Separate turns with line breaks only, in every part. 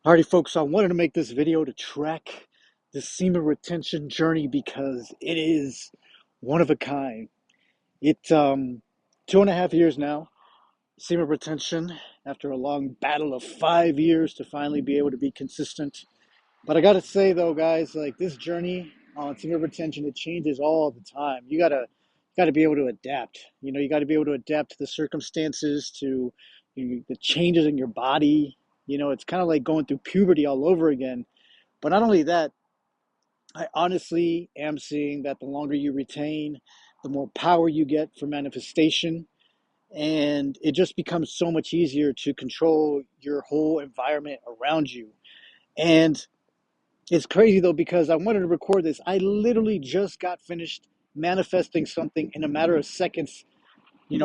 Alrighty, folks, I wanted to make this video to track the semen retention journey because it is one of a kind. It 2.5 years now, semen retention after a long battle of 5 years to finally be able to be consistent. But I gotta say though, guys, like this journey on semen retention, it changes all the time. You gotta be able to adapt. You gotta be able to adapt to the circumstances, to the changes in your body. It's kind of like going through puberty all over again. But not only that, I honestly am seeing that the longer you retain, the more power you get for manifestation. And it just becomes so much easier to control your whole environment around you. And it's crazy though, because I wanted to record this. I literally just got finished manifesting something in a matter of seconds,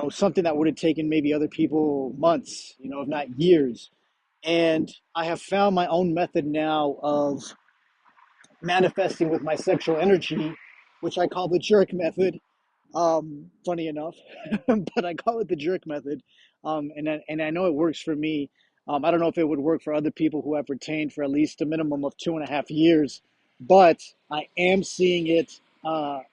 something that would have taken maybe other people months, if not years. And I have found my own method now of manifesting with my sexual energy, which I call the jerk method. Funny enough, but I call it the jerk method. And I know it works for me. I don't know if it would work for other people who have retained for at least a minimum of 2.5 years, but I am seeing it help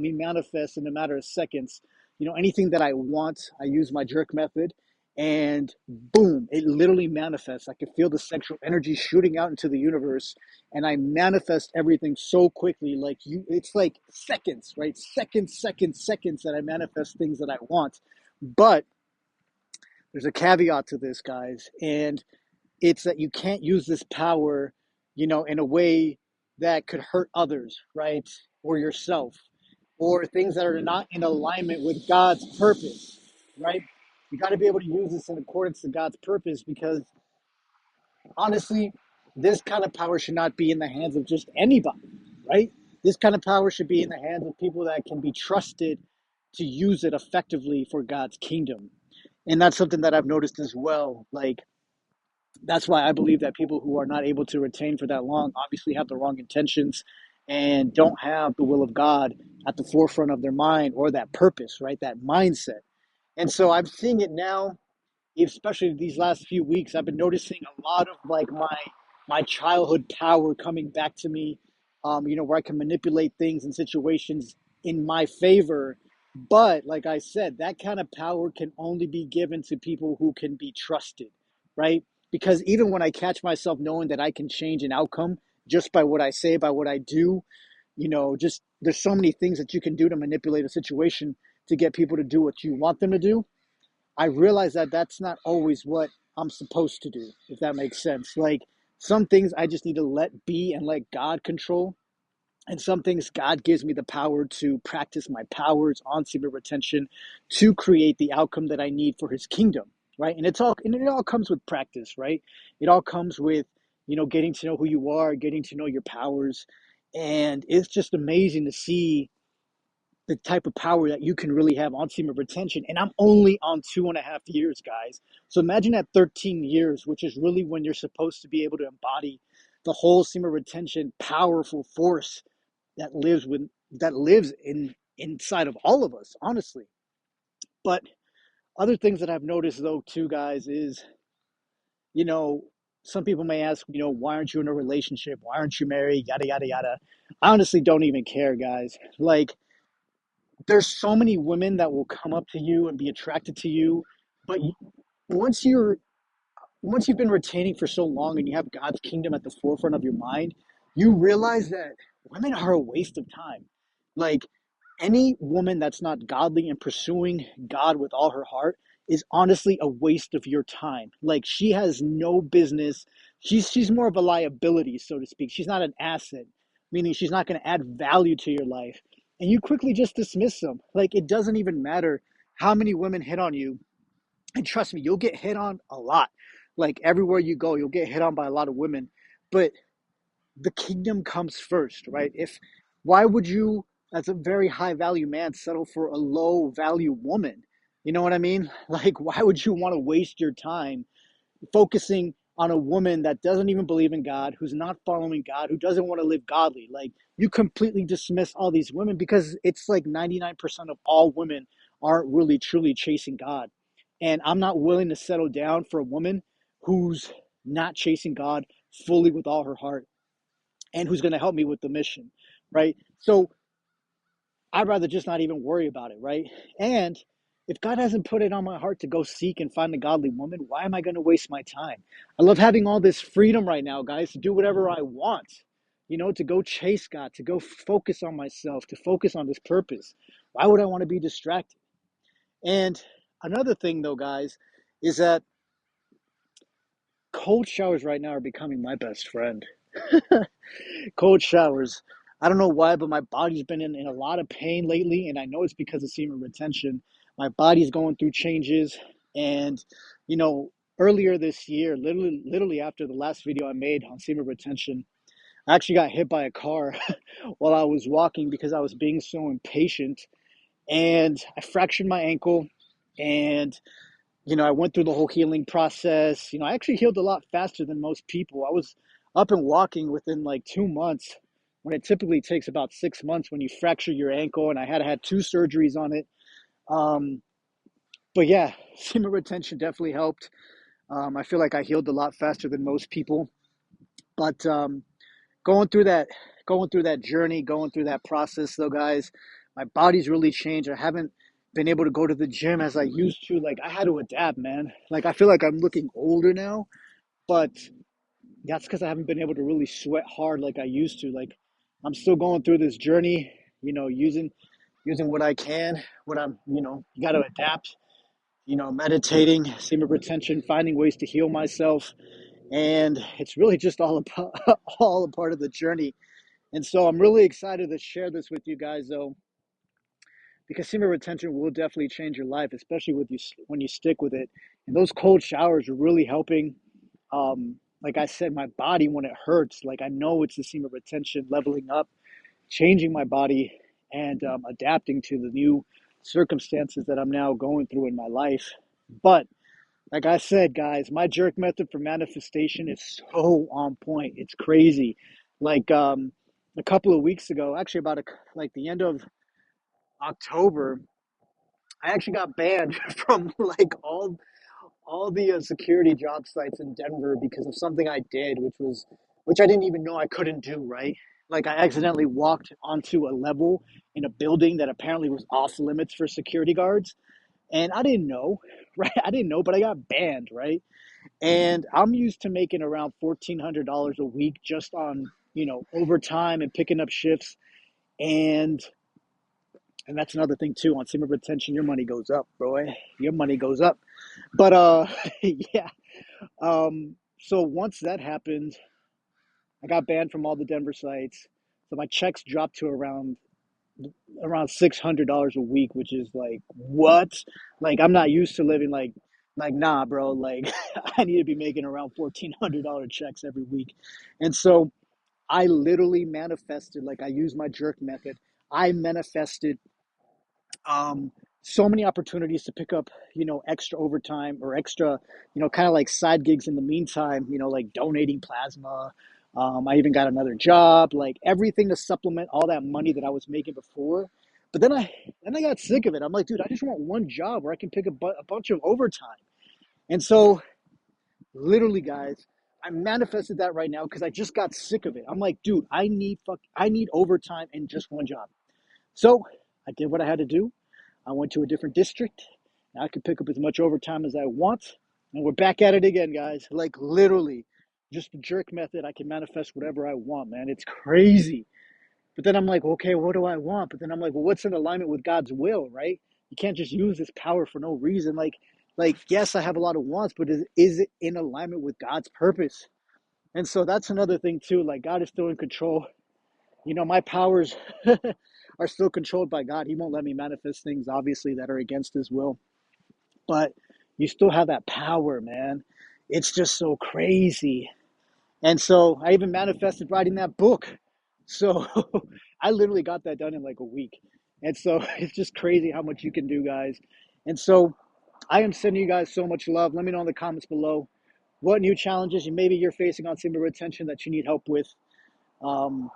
me manifest in a matter of seconds. Anything that I want, I use my jerk method and boom, it literally manifests. I can feel the sexual energy shooting out into the universe and I manifest everything so quickly. It's like seconds, right? Seconds that I manifest things that I want. But there's a caveat to this, guys. And it's that you can't use this power, in a way that could hurt others, right? Or yourself, or things that are not in alignment with God's purpose, right? You got to be able to use this in accordance to God's purpose because honestly, this kind of power should not be in the hands of just anybody, right? This kind of power should be in the hands of people that can be trusted to use it effectively for God's kingdom. And that's something that I've noticed as well. Like, that's why I believe that people who are not able to retain for that long obviously have the wrong intentions and don't have the will of God at the forefront of their mind or that purpose, right? That mindset. And so I'm seeing it now, especially these last few weeks. I've been noticing a lot of like my childhood power coming back to me, where I can manipulate things and situations in my favor. But like I said, that kind of power can only be given to people who can be trusted, right? Because even when I catch myself knowing that I can change an outcome just by what I say, by what I do, just there's so many things that you can do to manipulate a situation to get people to do what you want them to do. I realize that that's not always what I'm supposed to do, if that makes sense. Like some things I just need to let be and let God control. And some things God gives me the power to practice my powers on semen retention to create the outcome that I need for his kingdom. Right. And it all comes with practice, right? It all comes with, getting to know who you are, getting to know your powers. And it's just amazing to see the type of power that you can really have on semen retention. And I'm only on 2.5 years, guys. So imagine at 13 years, which is really when you're supposed to be able to embody the whole semen retention powerful force that lives inside of all of us, honestly. But other things that I've noticed though too, guys, is you know some people may ask, why aren't you in a relationship? Why aren't you married? Yada yada yada. I honestly don't even care, guys. Like there's so many women that will come up to you and be attracted to you, but once you're once you've been retaining for so long and you have God's kingdom at the forefront of your mind, you realize that women are a waste of time. Like any woman that's not godly and pursuing God with all her heart is honestly a waste of your time. Like she has no business. She's more of a liability, so to speak. She's not an asset, meaning she's not going to add value to your life. And you quickly just dismiss them. Like it doesn't even matter how many women hit on you, and trust me, you'll get hit on a lot. Like everywhere you go, you'll get hit on by a lot of women. But the kingdom comes first, right? Why would you, as a very high value man, settle for a low value woman? You know what I mean? Like, why would you want to waste your time focusing on a woman that doesn't even believe in God, who's not following God, who doesn't want to live godly? Like, you completely dismiss all these women because it's like 99% of all women aren't really truly chasing God. And I'm not willing to settle down for a woman who's not chasing God fully with all her heart, and who's going to help me with the mission, right? So I'd rather just not even worry about it, right? And if God hasn't put it on my heart to go seek and find a godly woman, why am I going to waste my time? I love having all this freedom right now, guys, to do whatever I want, to go chase God, to go focus on myself, to focus on this purpose. Why would I want to be distracted? And another thing, though, guys, is that cold showers right now are becoming my best friend. Cold showers. I don't know why, but my body's been in a lot of pain lately, and I know it's because of semen retention. My body's going through changes, and you know, earlier this year, literally after the last video I made on semen retention, I actually got hit by a car while I was walking because I was being so impatient, and I fractured my ankle, and I went through the whole healing process. I actually healed a lot faster than most people. I was up and walking within like 2 months when it typically takes about 6 months when you fracture your ankle. And I had two surgeries on it. Um, but yeah, semen retention definitely helped. I feel like I healed a lot faster than most people. But going through that, going through that journey, going through that process, though, guys, my body's really changed. I haven't been able to go to the gym as I used to. Like I had to adapt, man. Like I feel like I'm looking older now, but that's because I haven't been able to really sweat hard like I used to. Like I'm still going through this journey, using what I can, what I'm, you got to adapt. Meditating, semen retention, finding ways to heal myself, and it's really just all about all a part of the journey. And so I'm really excited to share this with you guys, though, because semen retention will definitely change your life, especially with you when you stick with it. And those cold showers are really helping. Like I said, my body when it hurts, like I know it's the semen retention leveling up, changing my body, and adapting to the new circumstances that I'm now going through in my life. But like I said, guys, my jerk method for manifestation is so on point. It's crazy. Like a couple of weeks ago, actually like the end of October, I actually got banned from like all the security job sites in Denver because of something I did, which I didn't even know I couldn't do. Right, like I accidentally walked onto a level in a building that apparently was off limits for security guards, and I didn't know. Right, I didn't know, but I got banned. Right, and I'm used to making around $1,400 a week just on overtime and picking up shifts, and that's another thing too on semen retention. Your money goes up, bro. Your money goes up. But yeah. So once that happened, I got banned from all the Denver sites. So my checks dropped to around $600 a week, which is like what? Like I'm not used to living like nah, bro. Like I need to be making around $1,400 checks every week, and so I literally manifested. Like I used my jerk method. I manifested so many opportunities to pick up, extra overtime or extra, kind of like side gigs in the meantime, like donating plasma. I even got another job, like everything to supplement all that money that I was making before. But then I got sick of it. I'm like, dude, I just want one job where I can pick a bunch of overtime. And so, literally, guys, I manifested that right now because I just got sick of it. I'm like, dude, I need overtime and just one job. So I did what I had to do. I went to a different district. Now I can pick up as much overtime as I want. And we're back at it again, guys. Like literally, just the jerk method. I can manifest whatever I want, man. It's crazy. But then I'm like, okay, what do I want? But then I'm like, well, what's in alignment with God's will, right? You can't just use this power for no reason. Like yes, I have a lot of wants, but is it in alignment with God's purpose? And so that's another thing too. Like God is still in control. My powers are still controlled by God. He won't let me manifest things, obviously, that are against His will. But you still have that power, man. It's just so crazy. And so I even manifested writing that book. So I literally got that done in like a week. And so it's just crazy how much you can do, guys. And so I am sending you guys so much love. Let me know in the comments below what new challenges maybe you're facing on semen retention that you need help with. Um,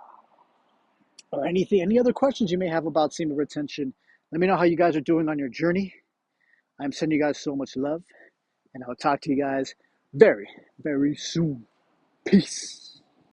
or any other questions you may have about semen retention. Let me know how you guys are doing on your journey. I'm sending you guys so much love, and I'll talk to you guys very, very soon. Peace.